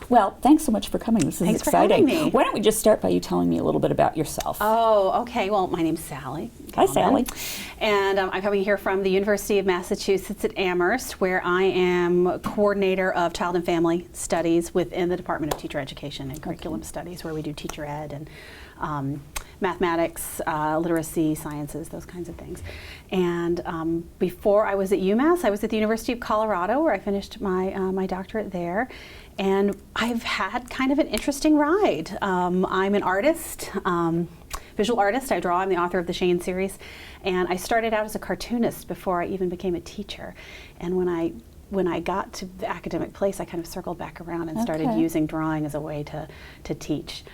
Well, thanks so much for coming. This is Thanks exciting. for having me. Why don't we just start by you telling me a little bit about yourself? Oh, okay. Well, my name's Sally. Hi, Galman. Sally. And I'm coming here from the University of Massachusetts at Amherst, where I am coordinator of child and family studies within the Department of Teacher Education and Curriculum Studies, where we do teacher ed and mathematics, literacy, sciences, those kinds of things. And before I was at UMass, I was at the University of Colorado, where I finished my doctorate there. And I've had kind of an interesting ride. I'm an artist, visual artist. I draw. I'm the author of the Shane series. And I started out as a cartoonist before I even became a teacher. And when I got to the academic place, I kind of circled back around and started using drawing as a way to teach.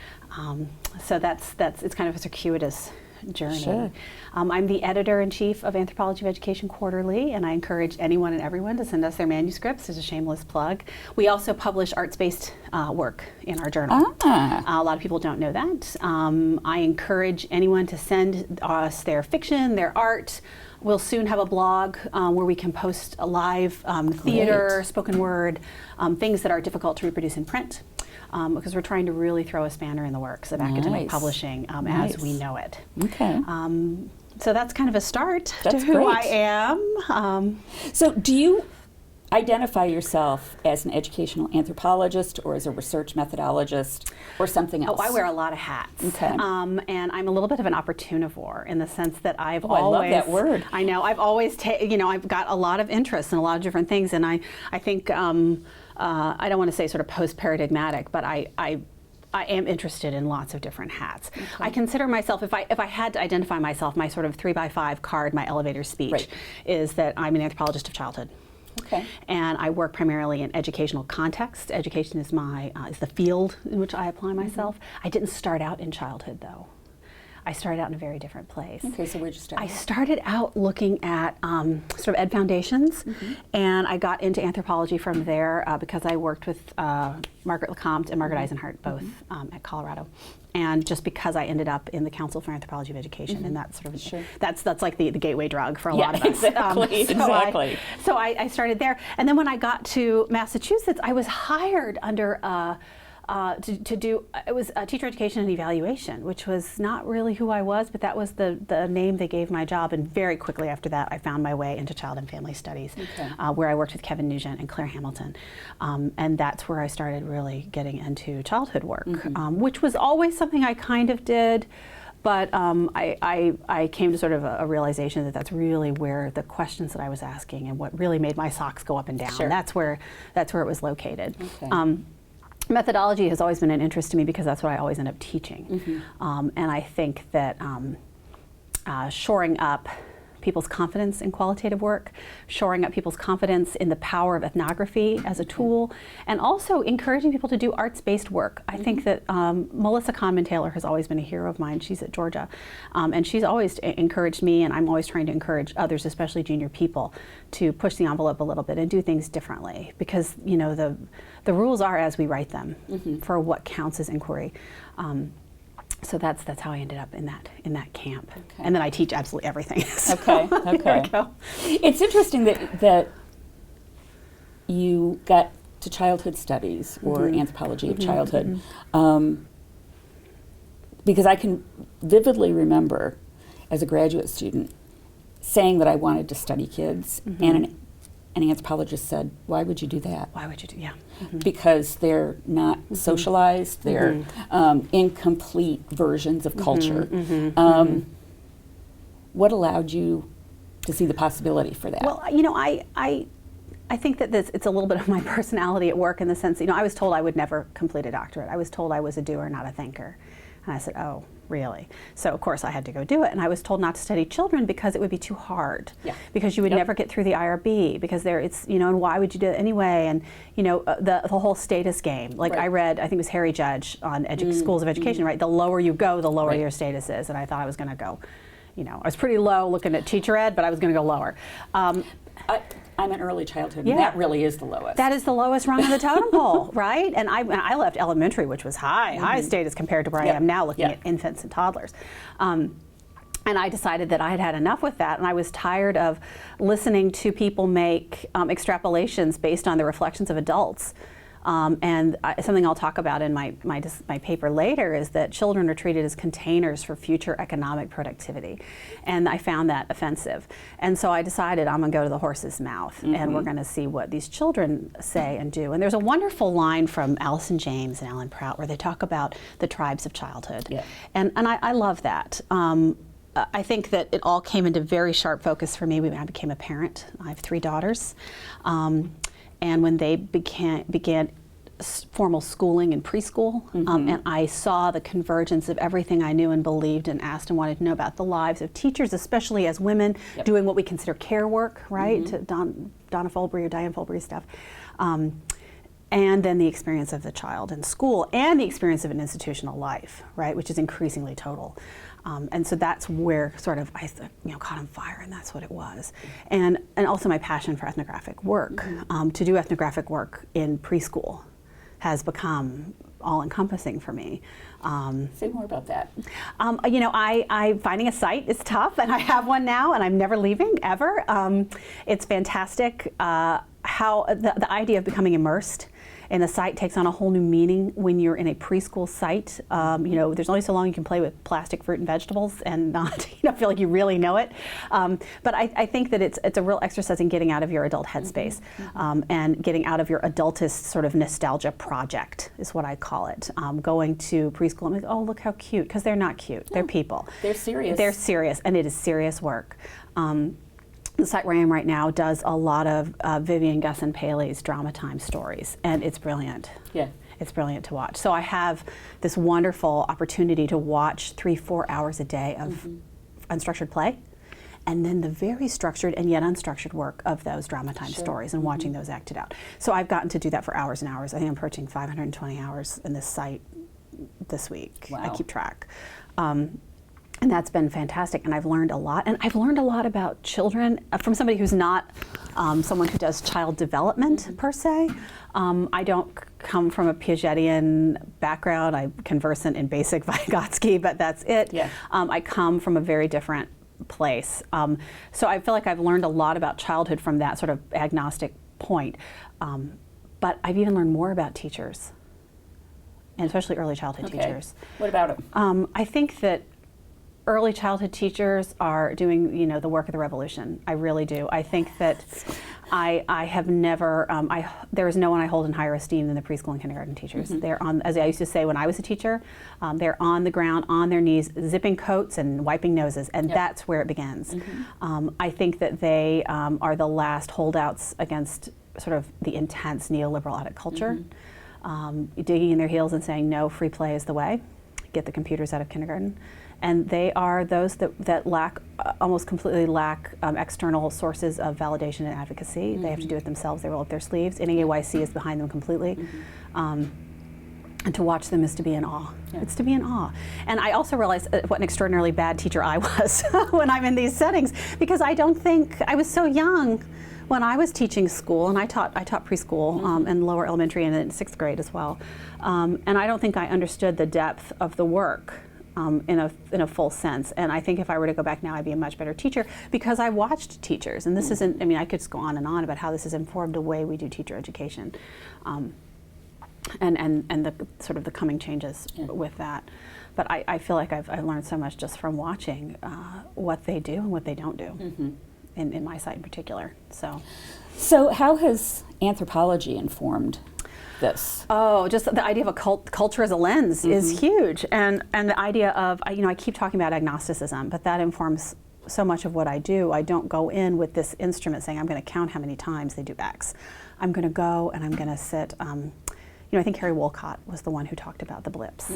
So it's kind of a circuitous journey. Sure. I'm the editor-in-chief of Anthropology of Education Quarterly, and I encourage anyone and everyone to send us their manuscripts. There's a shameless plug. We also publish arts-based work in our journal. A lot of people don't know that. I encourage anyone to send us their fiction, their art. We'll soon have a blog where we can post a live theater, spoken word, things that are difficult to reproduce in print. Because we're trying to really throw a spanner in the works of academic publishing as we know it. Okay. So that's kind of a start That's to who great. I am. So do you identify yourself as an educational anthropologist or as a research methodologist or something else? Oh, I wear a lot of hats. Okay. And I'm a little bit of an opportunivore in the sense that I've I always... love that word. I know. I've always, I've got a lot of interest in a lot of different things. And I think, I don't want to say sort of post-paradigmatic, but I am interested in lots of different hats. Okay. I consider myself, if I had to identify myself, my sort of 3x5 card, my elevator speech, is that I'm an anthropologist of childhood. Okay. And I work primarily in educational context. Education is is the field in which I apply myself. I didn't start out in childhood, though. I started out in a very different place. Okay, so where'd you start? I started out looking at sort of ed foundations, and I got into anthropology from there because I worked with Margaret LeCompte and Margaret Eisenhart, both at Colorado. And just because I ended up in the Council for Anthropology of Education, and that's sort of that's like the gateway drug for a lot of us. Exactly. So I started there, and then when I got to Massachusetts, I was hired under to do teacher education and evaluation, which was not really who I was, but that was the name they gave my job. And very quickly after that, I found my way into child and family studies, where I worked with Kevin Nugent and Claire Hamilton, and that's where I started really getting into childhood work, which was always something I kind of did. But I came to sort of a realization that that's really where the questions that I was asking and what really made my socks go up and down. That's where it was located. Methodology has always been an interest to me because that's what I always end up teaching. And I think that shoring up people's confidence in qualitative work, shoring up people's confidence in the power of ethnography as a tool, and also encouraging people to do arts-based work. I think that Melissa Conman-Taylor has always been a hero of mine. She's at Georgia, and she's always encouraged me, and I'm always trying to encourage others, especially junior people, to push the envelope a little bit and do things differently, because the rules are as we write them for what counts as inquiry. So that's how I ended up in that camp, and then I teach absolutely everything. So there we go. It's interesting that you got to childhood studies or anthropology of childhood, because I can vividly remember as a graduate student saying that I wanted to study kids, and an anthropologist said, "Why would you do that? Why would you do? Yeah, because they're not socialized. They're incomplete versions of culture." What allowed you to see the possibility for that? Well, I think that it's a little bit of my personality at work in the sense, I was told I would never complete a doctorate. I was told I was a doer, not a thinker. And I said, oh, really? So of course I had to go do it. And I was told not to study children because it would be too hard. Because you would never get through the IRB, because and why would you do it anyway? And the whole status game. Like I read, I think it was Harry Judge on schools of education, right? The lower you go, the lower your status is. And I thought I was gonna go, I was pretty low looking at teacher ed, but I was gonna go lower. I'm an early childhood, and that really is the lowest. That is the lowest rung of the totem pole, right? And I left elementary, which was high status compared to where I am now looking at infants and toddlers. And I decided that I had had enough with that, and I was tired of listening to people make extrapolations based on the reflections of adults Something I'll talk about in my paper later is that children are treated as containers for future economic productivity. And I found that offensive. And so I decided I'm going to go to the horse's mouth, and we're going to see what these children say and do. And there's a wonderful line from Allison James and Alan Prout where they talk about the tribes of childhood. Yeah. And I love that. I think that it all came into very sharp focus for me when I became a parent. I have 3 daughters. And when they began formal schooling in preschool, and I saw the convergence of everything I knew and believed and asked and wanted to know about the lives of teachers, especially as women doing what we consider care work, right? Donna Folbury or Diane Folbury stuff. And then the experience of the child in school and the experience of an institutional life, right, which is increasingly total. And so that's where sort of I caught on fire, and that's what it was. And also my passion for ethnographic work. To do ethnographic work in preschool has become all-encompassing for me. Say more about that. I finding a site is tough, and I have one now, and I'm never leaving, ever. It's fantastic how the idea of becoming immersed in a site takes on a whole new meaning when you're in a preschool site. There's only so long you can play with plastic fruit and vegetables and not feel like you really know it. But I think that it's a real exercise in getting out of your adult headspace and getting out of your adultist sort of nostalgia project is what I call it. Going to preschool and like, oh, look how cute, because they're not cute. They're people. They're serious. They're serious, and it is serious work. The site where I am right now does a lot of Vivian Gus and Paley's drama time stories, and it's brilliant. Yeah. It's brilliant to watch. So I have this wonderful opportunity to watch 3-4 hours a day of unstructured play, and then the very structured and yet unstructured work of those drama time stories and watching those acted out. So I've gotten to do that for hours and hours. I think I'm approaching 520 hours in this site this week. Wow. I keep track. And that's been fantastic, and I've learned a lot. And I've learned a lot about children from somebody who's not someone who does child development per se. I don't come from a Piagetian background. I'm conversant in basic Vygotsky, but that's it. Yeah. I come from a very different place. So I feel like I've learned a lot about childhood from that sort of agnostic point. But I've even learned more about teachers, and especially early childhood teachers. What about them? I think that early childhood teachers are doing, the work of the revolution. I really do. I think that I have never, there is no one I hold in higher esteem than the preschool and kindergarten teachers. They're on, as I used to say when I was a teacher, they're on the ground, on their knees, zipping coats and wiping noses, and that's where it begins. I think that they are the last holdouts against sort of the intense neoliberal adult culture, digging in their heels and saying, no, free play is the way. Get the computers out of kindergarten. And they are those that almost completely lack external sources of validation and advocacy. They have to do it themselves. They roll up their sleeves. NEAYC is behind them completely. And to watch them is to be in awe. Yeah. It's to be in awe. And I also realized what an extraordinarily bad teacher I was when I'm in these settings, because I don't think, I was so young when I was teaching school, and I taught preschool and lower elementary and in 6th grade as well. And I don't think I understood the depth of the work in a full sense. And I think if I were to go back now, I'd be a much better teacher, because I watched teachers. And this isn't, I could just go on and on about how this has informed the way we do teacher education. And the sort of the coming changes with that. But I feel like I've learned so much just from watching what they do and what they don't do in my site in particular. So how has anthropology informed this? Oh, just the idea of a culture as a lens is huge, and the idea of I keep talking about agnosticism, but that informs so much of what I do. I don't go in with this instrument saying I'm going to count how many times they do X. I'm going to go and I'm going to sit. I think Harry Wolcott was the one who talked about the blips,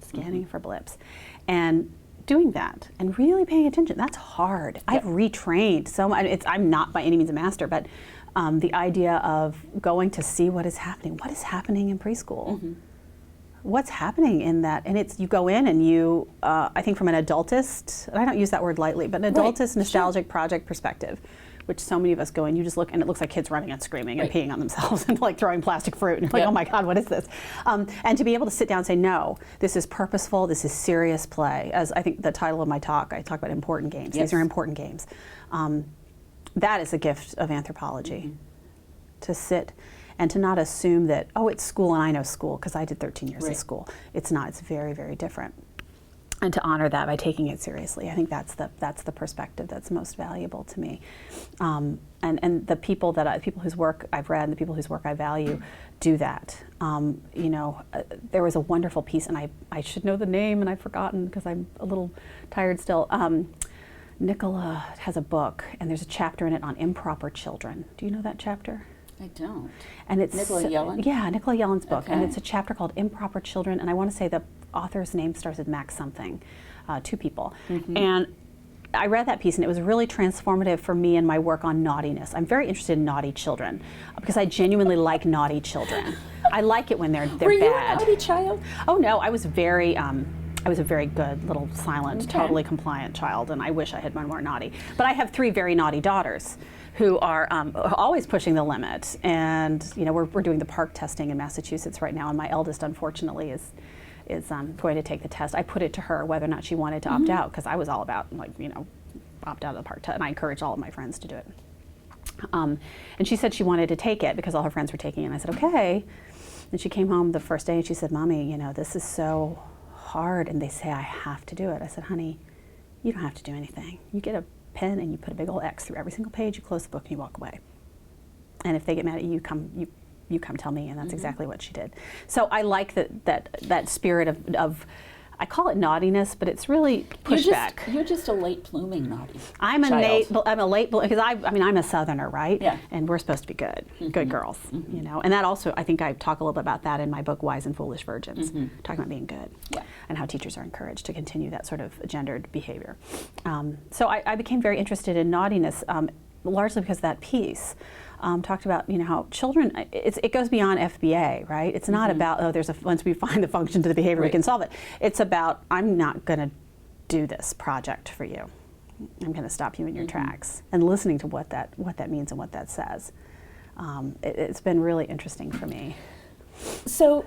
scanning for blips, and doing that and really paying attention. That's hard. Yep. I've retrained so much. I'm not by any means a master, but the idea of going to see what is happening. What is happening in preschool? What's happening in that? And it's, you go in and you, I think from an adultist, and I don't use that word lightly, but an adultist nostalgic project perspective, which so many of us go in, you just look and it looks like kids running and screaming and peeing on themselves and like throwing plastic fruit, and you're like, oh my God, what is this? And to be able to sit down and say, no, this is purposeful, this is serious play. As I think the title of my talk, I talk about important games. These are important games. That is a gift of anthropology, to sit and to not assume that, oh, it's school and I know school because I did 13 years Right. of school. It's not. It's very, very different. And to honor that by taking it seriously. I think that's the perspective that's most valuable to me. And the people whose work I've read and the people whose work I value do that. There was a wonderful piece, and I should know the name, and I've forgotten because I'm a little tired still. Nicola has a book, and there's a chapter in it on improper children. Do you know that chapter? I don't. And it's Nicola Yellen? Yeah, Nicola Yellen's book, and Okay. it's a chapter called Improper Children, and I want to say the author's name starts with Max something, two people. And I read that piece, and it was really transformative for me in my work on naughtiness. I'm very interested in naughty children because I genuinely like naughty children. I like it when they're Were you a bad. naughty child? Oh no, I was a very good little silent, Okay. totally compliant child, and I wish I had been more naughty. But I have 3 very naughty daughters who are always pushing the limit. And we're doing the park testing in Massachusetts right now, and my eldest, unfortunately, is going to take the test. I put it to her whether or not she wanted to opt out, because I was all about opt out of the park test, and I encouraged all of my friends to do it. And she said she wanted to take it because all her friends were taking it, and I said, okay. And she came home the first day and she said, Mommy, this is so hard, and they say I have to do it. I said, honey, you don't have to do anything. You get a pen and you put a big old X through every single page, you close the book and you walk away. And if they get mad at you, you come tell me, and that's exactly what she did. So I like that spirit of I call it naughtiness, but it's really pushback. You're just a late blooming naughty I'm a child. late because I'm a Southerner, right? Yeah. And we're supposed to be good girls, And that also, I think I talk a little bit about that in my book, Wise and Foolish Virgins, talking about being good, Yeah. and how teachers are encouraged to continue that sort of gendered behavior. So I became very interested in naughtiness, largely because that piece talked about how children, it goes beyond FBA, right? It's not about, once we find the function to the behavior, we can solve it. It's about, I'm not going to do this project for you. I'm going to stop you in your tracks, and listening to what that means and what that says. It's been really interesting for me. So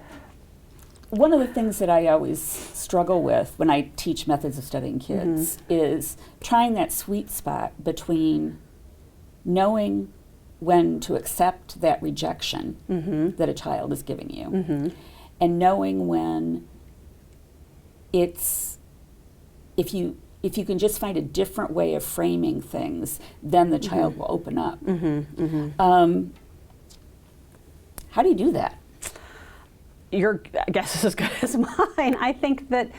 one of the things that I always struggle with when I teach methods of studying kids is trying that sweet spot between knowing when to accept that rejection that a child is giving you, and knowing when it's, if you can just find a different way of framing things, then the child will open up. How do you do that? Your guess is as good as mine. I think that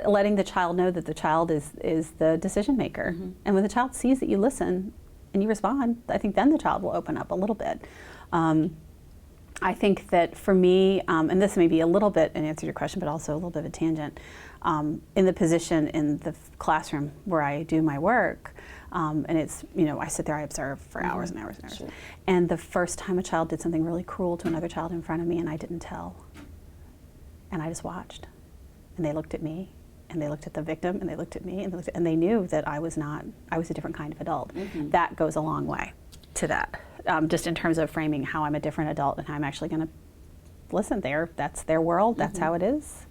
letting the child know that the child is the decision maker, and when the child sees that you listen and you respond, I think then the child will open up a little bit. I think that for me, and this may be a little bit an answer to your question, but also a little bit of a tangent, in the position in the classroom where I do my work, and it's, I sit there, I observe for hours and hours and hours. Sure. And the first time a child did something really cruel to another child in front of me and I didn't tell, and I just watched, and they looked at me, and they looked at the victim, and they looked at me, and they knew that I was a different kind of adult. That goes a long way to that, just in terms of framing how I'm a different adult and how I'm actually going to listen. That's their world, that's how it is.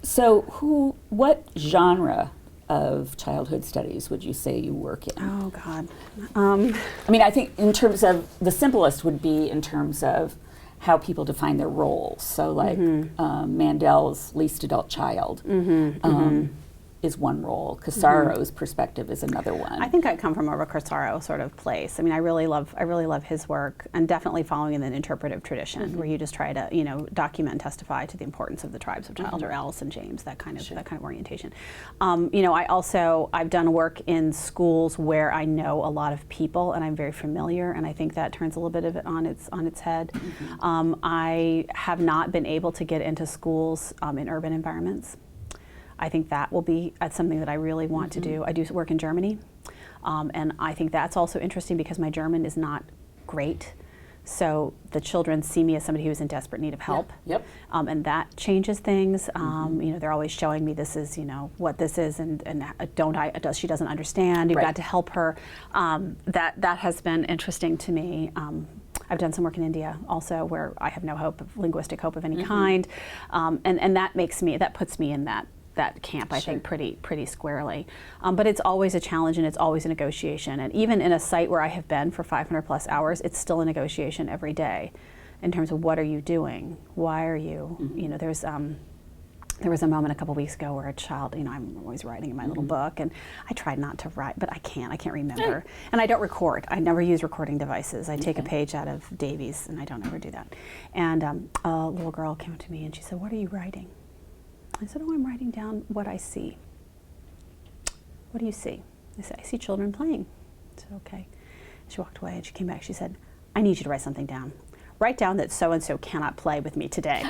So what genre of childhood studies would you say you work in? Oh, God. I mean, I think in terms of, the simplest would be in terms of how people define their roles. So like Mandel's least adult child is one role. Casaro's perspective is another one. I think I come from a Casaro sort of place. I mean, I really love his work, and definitely following in an interpretive tradition where you just try to, document and testify to the importance of the tribes of child, or Alice and James, that kind of orientation. I've done work in schools where I know a lot of people and I'm very familiar, and I think that turns a little bit of it on its head. I have not been able to get into schools in urban environments. I think that will be something that I really want to do. I do work in Germany, and I think that's also interesting because my German is not great. So the children see me as somebody who is in desperate need of help. Yep. And that changes things. They're always showing me this is, what this is, and she doesn't understand. You've got to help her. That has been interesting to me. I've done some work in India also where I have no linguistic hope of any kind. And that puts me in that that camp, I think, pretty squarely. But it's always a challenge and it's always a negotiation. And even in a site where I have been for 500 plus hours, it's still a negotiation every day in terms of what are you doing? Why are you, you know, there was a moment a couple weeks ago where a child, you know, I'm always writing in my little book, and I tried not to write, but I can't remember. And I don't record. I never use recording devices. I take a page out of Davies, and I don't ever do that. And a little girl came up to me and she said, "What are you writing?" I said, "Oh, I'm writing down what I see." "What do you see?" I said, "I see children playing." I said, "Okay." She walked away and she came back. She said, "I need you to write something down. Write down that so-and-so cannot play with me today."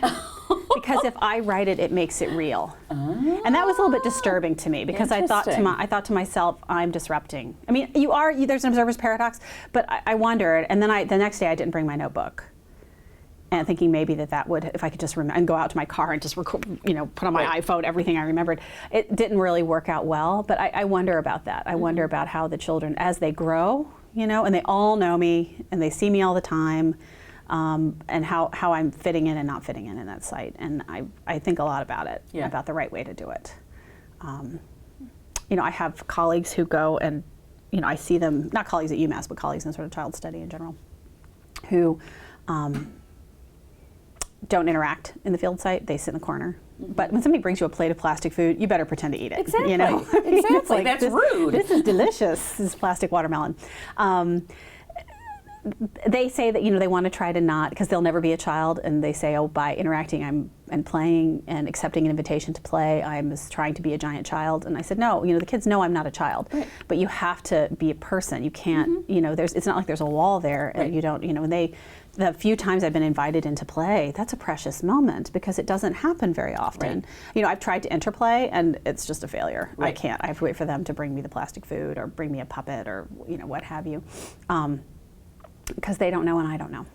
Because if I write it, it makes it real. And that was a little bit disturbing to me, because I thought to myself, I'm disrupting. I mean, there's an observer's paradox, but I wondered, and then the next day I didn't bring my notebook. And thinking maybe that would, if I could just and go out to my car and just record, you know, put on my iPhone everything I remembered. It didn't really work out well, but I wonder about that. I wonder about how the children, as they grow, you know, and they all know me and they see me all the time, and how I'm fitting in and not fitting in that site. And I think a lot about it, about the right way to do it. You know, I have colleagues who go and, you know, I see them, not colleagues at UMass, but colleagues in sort of child study in general, who don't interact in the field site. They sit in the corner. But when somebody brings you a plate of plastic food, you better pretend to eat it. Exactly. You know? Exactly. Like, that's rude. This is delicious, this plastic watermelon. They say that, you know, they want to try to not, because they'll never be a child, and they say, oh, by interacting and playing and accepting an invitation to play, I'm trying to be a giant child. And I said, no, you know, the kids know I'm not a child, but you have to be a person. You can't, you know, it's not like there's a wall there, and you don't, you know, the few times I've been invited into play, that's a precious moment, because it doesn't happen very often. You know, I've tried to interplay and it's just a failure. I can't. I have to wait for them to bring me the plastic food or bring me a puppet or, you know, what have you. Because they don't know and I don't know.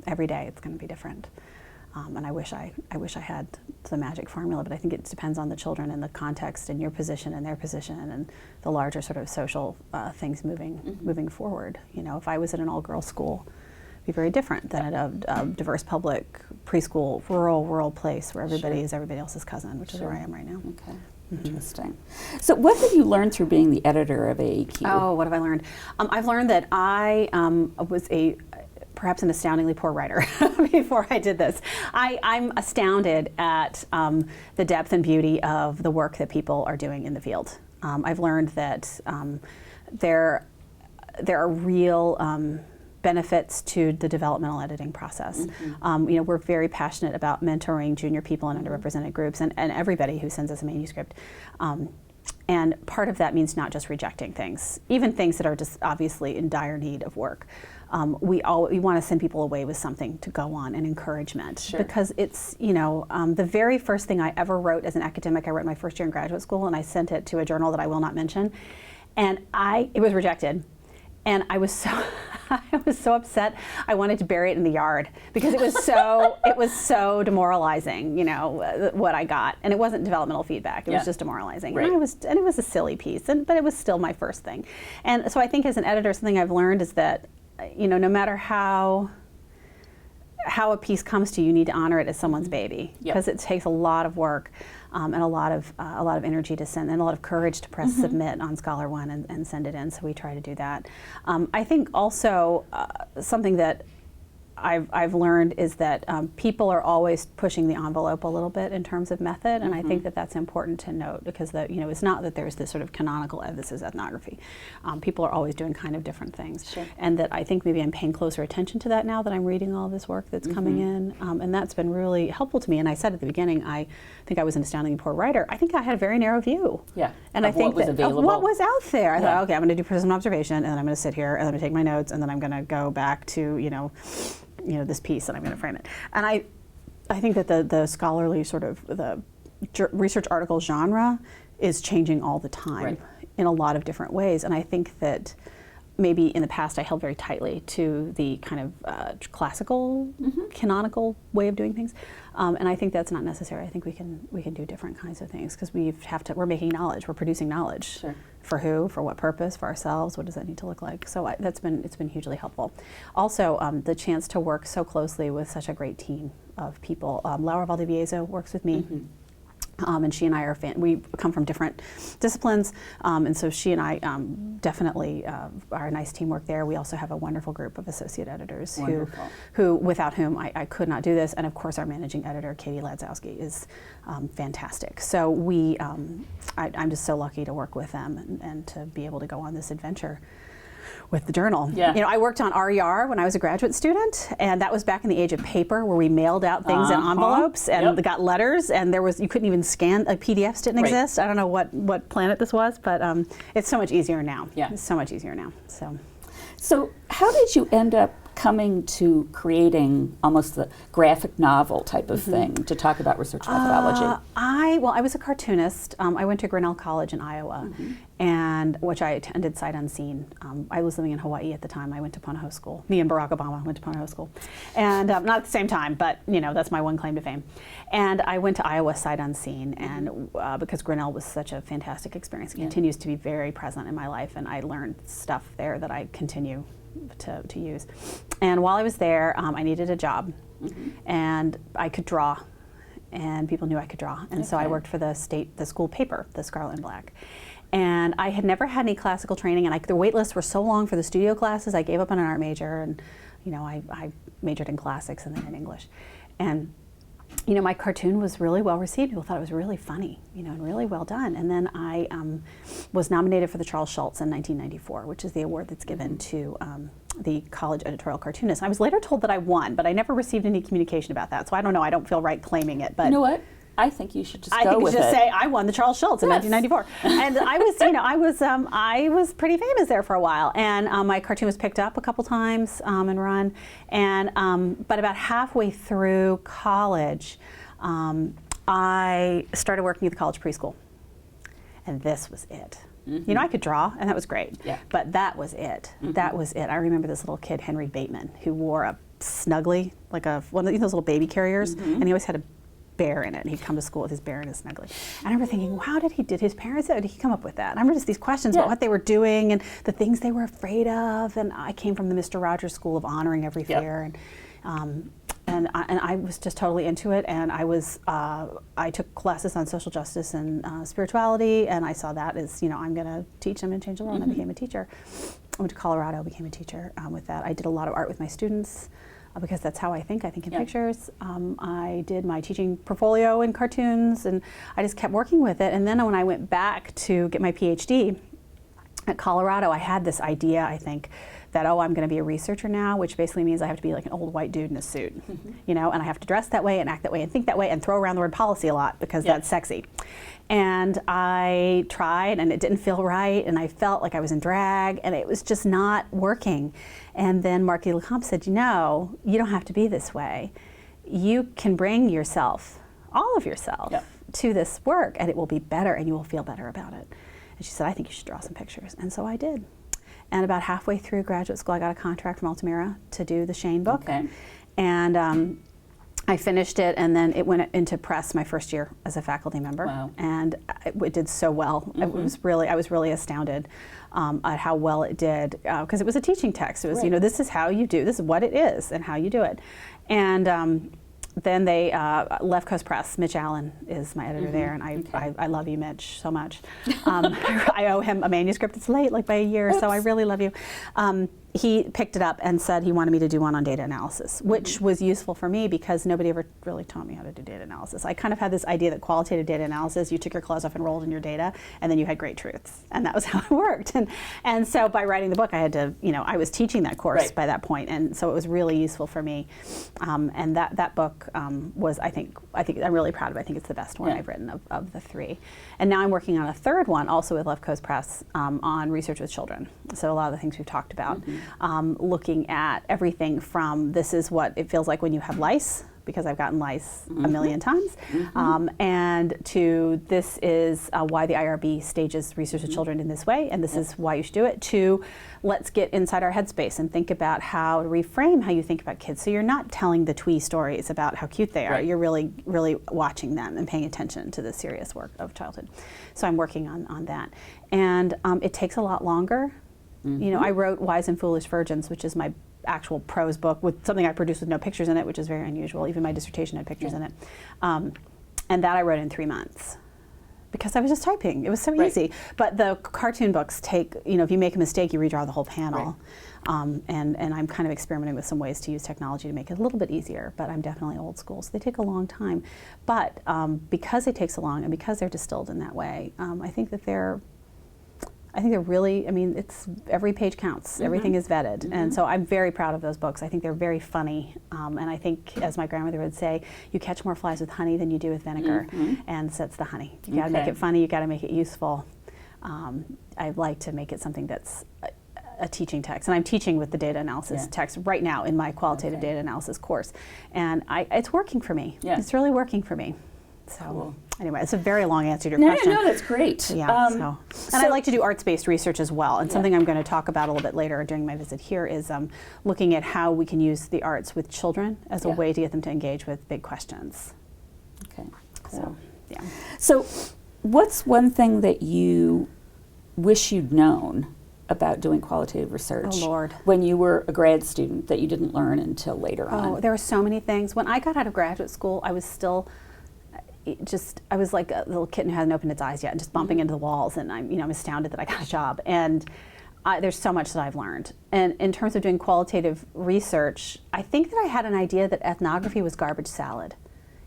Every day it's going to be different. And I wish I had the magic formula, but I think it depends on the children and the context and your position and their position and the larger sort of social things moving forward. You know, if I was at an all-girls school, it'd be very different than at a diverse public preschool, rural place where everybody is everybody else's cousin, which is where I am right now. Okay. Interesting. So what have you learned through being the editor of AAQ? Oh, what have I learned? I've learned that I was perhaps an astoundingly poor writer before I did this. I'm astounded at the depth and beauty of the work that people are doing in the field. I've learned that there are real benefits to the developmental editing process. You know, we're very passionate about mentoring junior people and underrepresented groups and everybody who sends us a manuscript. And part of that means not just rejecting things, even things that are just obviously in dire need of work. We want to send people away with something to go on and encouragement, because it's, you know, the very first thing I ever wrote as an academic, I wrote my first year in graduate school, and I sent it to a journal that I will not mention, and it was rejected. And I was so upset. I wanted to bury it in the yard, because it was so demoralizing, you know, what I got. And it wasn't developmental feedback. It was just demoralizing. And it was a silly piece, but it was still my first thing. And so I think as an editor, something I've learned is that, you know, no matter how a piece comes to you, you need to honor it as someone's baby, because it takes a lot of work and a lot of energy to send, and a lot of courage to press submit on Scholar One and send it in. So we try to do that. I think also something that I've learned is that people are always pushing the envelope a little bit in terms of method, and I think that that's important to note, because you know, it's not that there's this sort of canonical, this is ethnography. People are always doing kind of different things, and that I think maybe I'm paying closer attention to that now that I'm reading all this work that's coming in, and that's been really helpful to me. And I said at the beginning, I think I was an astoundingly poor writer. I think I had a very narrow view. And I think of what was out there. I thought, okay, I'm going to do prison observation, and then I'm going to sit here, and I'm going to take my notes, and then I'm going to go back to, you know, this piece, and I'm going to frame it. And I think that the scholarly sort of the research article genre is changing all the time in a lot of different ways. And I think that maybe in the past I held very tightly to the kind of classical, canonical way of doing things. And I think that's not necessary. I think we can do different kinds of things, because we're making knowledge, we're producing knowledge. For who, for what purpose, for ourselves, what does that need to look like? So it's been hugely helpful. Also, the chance to work so closely with such a great team of people. Laura Valdivieso works with me. And she and I we come from different disciplines, and so she and I definitely are a nice teamwork there. We also have a wonderful group of associate editors who without whom I could not do this. And of course, our managing editor, Katie Ladzowski, is fantastic. So I'm just so lucky to work with them and to be able to go on this adventure with the journal. Yeah. You know, I worked on RER when I was a graduate student, and that was back in the age of paper, where we mailed out things in envelopes and got letters, and you couldn't even scan, PDFs didn't exist. I don't know what planet this was, but it's so much easier now. Yeah. It's so much easier now. So how did you end up coming to creating almost the graphic novel type of thing to talk about research methodology? I was a cartoonist. I went to Grinnell College in Iowa, and which I attended sight unseen. I was living in Hawaii at the time. I went to Punahou School. Me and Barack Obama went to Punahou School, and not at the same time, but that's my one claim to fame. And I went to Iowa sight unseen, and because Grinnell was such a fantastic experience, it continues to be very present in my life, and I learned stuff there that I continue to use. And while I was there, I needed a job, and I could draw, and people knew I could draw, and so I worked for the school paper, the Scarlet and Black. And I had never had any classical training, and the wait lists were so long for the studio classes, I gave up on an art major, and I majored in classics and then in English. And my cartoon was really well received. People thought it was really funny, and really well done. And then I was nominated for the Charles Schultz in 1994, which is the award that's given to the college editorial cartoonist. I was later told that I won, but I never received any communication about that. So I don't know. I don't feel right claiming it. But you know what? I think you should just I go think with you should it. say I won the Charles Schultz in 1994, and I was pretty famous there for a while, and my cartoon was picked up a couple times and run, and but about halfway through college, I started working at the college preschool, and this was it. I could draw, and that was great, but that was it. That was it. I remember this little kid, Henry Bateman, who wore a Snuggly, like one of those little baby carriers, and he always had a bear in it. He'd come to school with his bear and his Snuggly. And I remember thinking, wow, did his parents, did he come up with that? And I remember just these questions about what they were doing and the things they were afraid of. And I came from the Mr. Rogers School of honoring every fear. And I was just totally into it. And I took classes on social justice and spirituality. And I saw that as, I'm going to teach, I'm going to change the world. And I became a teacher. I went to Colorado, became a teacher with that. I did a lot of art with my students. Because that's how I think in pictures. I did my teaching portfolio in cartoons, and I just kept working with it. And then when I went back to get my PhD at Colorado, I had this idea, I think, that, I'm going to be a researcher now, which basically means I have to be like an old white dude in a suit, and I have to dress that way and act that way and think that way and throw around the word policy a lot because that's sexy. And I tried, and it didn't feel right, and I felt like I was in drag, and it was just not working. And then Marky Lecomte said, you don't have to be this way. You can bring yourself, all of yourself, to this work, and it will be better, and you will feel better about it. And she said, I think you should draw some pictures. And so I did. And about halfway through graduate school, I got a contract from Altamira to do the Shane book. And I finished it, and then it went into press my first year as a faculty member. Wow. And it did so well. I was really astounded at how well it did, because it was a teaching text. It was, this is how you do, this is what it is and how you do it. And then they Left Coast Press. Mitch Allen is my editor there, and I love you, Mitch, so much. I owe him a manuscript. It's late, like by a year, so I really love you. He picked it up and said he wanted me to do one on data analysis, which was useful for me because nobody ever really taught me how to do data analysis. I kind of had this idea that qualitative data analysis, you took your clothes off and rolled in your data, and then you had great truths, and that was how it worked. And so by writing the book, I had to, I was teaching that course by that point, and so it was really useful for me. And that book was, I think I'm really proud of it. I think it's the best one I've written of the three. And now I'm working on a third one, also with Left Coast Press, on research with children. So a lot of the things we've talked about. Looking at everything from this is what it feels like when you have lice, because I've gotten lice a million times, and to this is why the IRB stages research with children in this way, and this is why you should do it, to let's get inside our headspace and think about how to reframe how you think about kids. So you're not telling the twee stories about how cute they are, you're really, really watching them and paying attention to the serious work of childhood. So I'm working on that. And it takes a lot longer. I wrote Wise and Foolish Virgins, which is my actual prose book with something I produced with no pictures in it, which is very unusual. Even my dissertation had pictures in it. And that I wrote in 3 months. Because I was just typing. It was so Right. easy. But the cartoon books take, if you make a mistake, you redraw the whole panel. Right. And I'm kind of experimenting with some ways to use technology to make it a little bit easier, but I'm definitely old school, so they take a long time. But because they take so long and because they're distilled in that way, I think they're really, it's every page counts. Mm-hmm. Everything is vetted. Mm-hmm. And so I'm very proud of those books. I think they're very funny. And I think, as my grandmother would say, you catch more flies with honey than you do with vinegar. Mm-hmm. And so it's the honey. You got to make it funny. You got to make it useful. I'd like to make it something that's a teaching text. And I'm teaching with the data analysis text right now in my qualitative data analysis course. And it's working for me. Yeah. It's really working for me. So cool. Anyway, it's a very long answer to your No, question. no, that's great. Yeah. And I like to do arts-based research as well. And something I'm going to talk about a little bit later during my visit here is looking at how we can use the arts with children as a way to get them to engage with big questions. Okay, cool. So, yeah. So what's one thing that you wish you'd known about doing qualitative research Oh, Lord. when you were a grad student that you didn't learn until later on? Oh, there were so many things. When I got out of graduate school, I was still I was like a little kitten who hadn't opened its eyes yet, and just bumping into the walls. And I'm astounded that I got a job. And there's so much that I've learned. And in terms of doing qualitative research, I think that I had an idea that ethnography was garbage salad.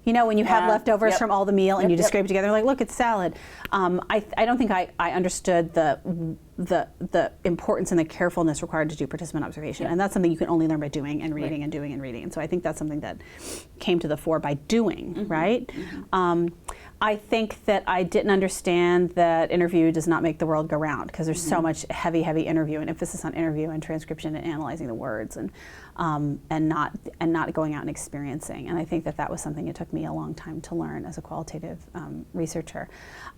When you have leftovers from all the meal and you just scrape it together, like, look, it's salad. I don't think I understood the importance and the carefulness required to do participant observation. And that's something you can only learn by doing and reading and doing and reading. And so I think that's something that came to the fore by doing, right? I think that I didn't understand that interview does not make the world go round, because there's so much heavy interview and emphasis on interview and transcription and analyzing the words and not going out and experiencing. And I think that was something it took me a long time to learn as a qualitative researcher.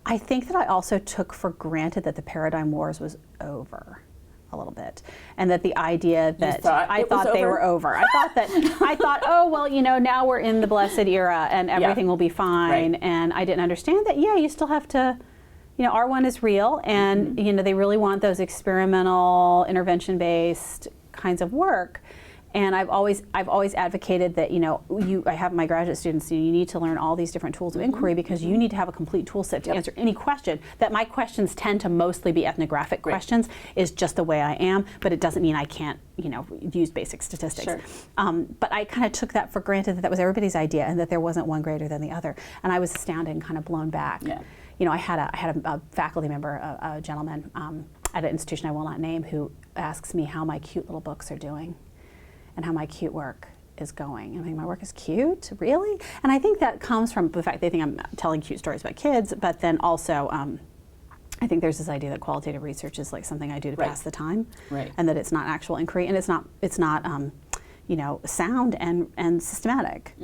I think that I also took for granted that the paradigm wars was over a little bit, and that the idea that I thought they were over. I thought, oh well, now we're in the blessed era and everything will be fine. Right. And I didn't understand that. Yeah, you still have to. R1 is real, and they really want those experimental, intervention-based kinds of work. And I've always advocated that I have my graduate students. You need to learn all these different tools of inquiry, because you need to have a complete tool set to answer any question. That my questions tend to mostly be ethnographic questions is just the way I am, but it doesn't mean I can't use basic statistics. Sure. But I kind of took that for granted that was everybody's idea, and that there wasn't one greater than the other. And I was astounded and kind of blown back. Yeah. I had a faculty member, a gentleman at an institution I will not name, who asks me how my cute little books are doing and how my cute work is going. And I think my work is cute, really? And I think that comes from the fact they think I'm telling cute stories about kids, but then also I think there's this idea that qualitative research is like something I do to pass the time, and that it's not actual inquiry, and it's not sound and systematic.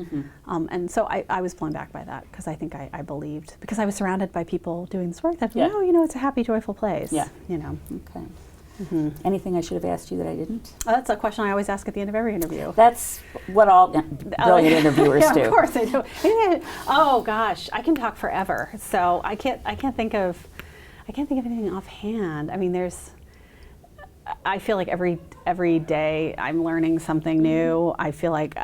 And so I was blown back by that, because I think I believed, because I was surrounded by people doing this work, that it's a happy, joyful place. Yeah. Okay. Anything I should have asked you that I didn't? Oh, that's a question I always ask at the end of every interview. That's what all brilliant interviewers do. Of course I do. Oh gosh, I can talk forever. So I can't think of anything offhand. I feel like every day I'm learning something new. I feel like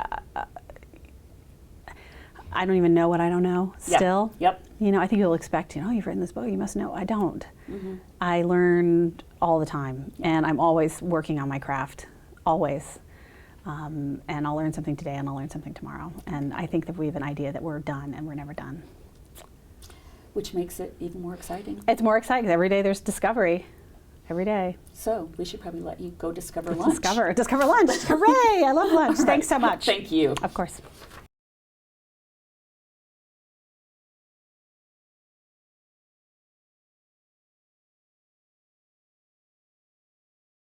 I don't even know what I don't know still. Yep. I think you'll expect, you've written this book, you must know. I don't. I learn all the time, and I'm always working on my craft, always. And I'll learn something today, and I'll learn something tomorrow. And I think that we have an idea that we're done, and we're never done. Which makes it even more exciting. It's more exciting, 'cause every day there's discovery. Every day. So we should probably let you go discover lunch. Discover lunch. Hooray! I love lunch. Thanks so much. Thank you. Of course.